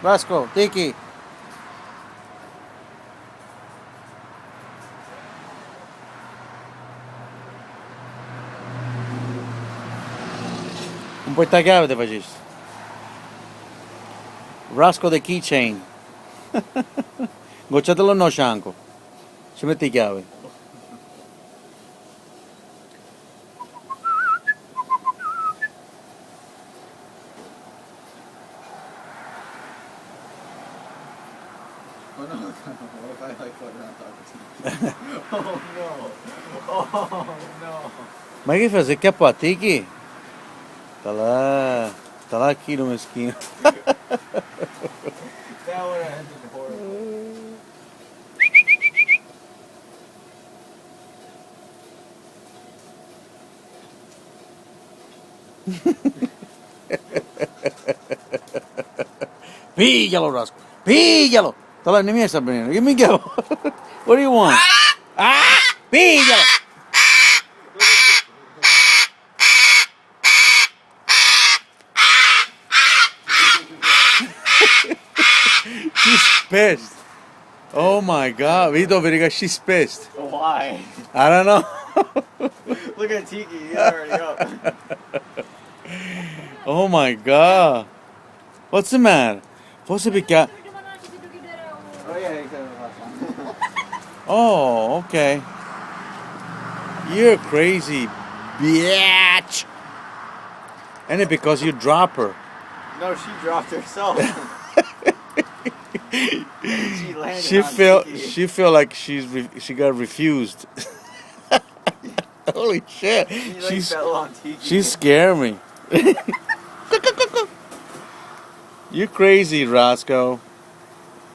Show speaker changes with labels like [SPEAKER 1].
[SPEAKER 1] Rascal, Tiki. Un po' chiave te facessi. Rascal the keychain. Gocciatelo no scianco. Ci metti chiave.
[SPEAKER 2] Oh no, what if I like float around talking to you? Oh no. Oh no.
[SPEAKER 1] Ma che fai? Sei scappato, Tiki? Sta là chilo meschino.
[SPEAKER 2] That would have ended horribly.
[SPEAKER 1] Piglialo, Rascal. Piglialo. Sta là, nemmeno sta venendo. Che minchia. What do you want? Ah! Piglialo. She's pissed. Oh my god. Vito, vedi, she's pissed.
[SPEAKER 2] Why?
[SPEAKER 1] I don't know.
[SPEAKER 2] Look at Tiki, he's already up.
[SPEAKER 1] Oh my god. What's the matter? Forse perché...
[SPEAKER 2] Oh yeah, he could have last one.
[SPEAKER 1] Oh, okay. You're crazy, bitch. And it because you drop her.
[SPEAKER 2] No, she dropped herself. She landed
[SPEAKER 1] She
[SPEAKER 2] on Tiki.
[SPEAKER 1] feel like she got refused. Holy shit.
[SPEAKER 2] She like fell on Tiki.
[SPEAKER 1] She scared me. You crazy, Rascal.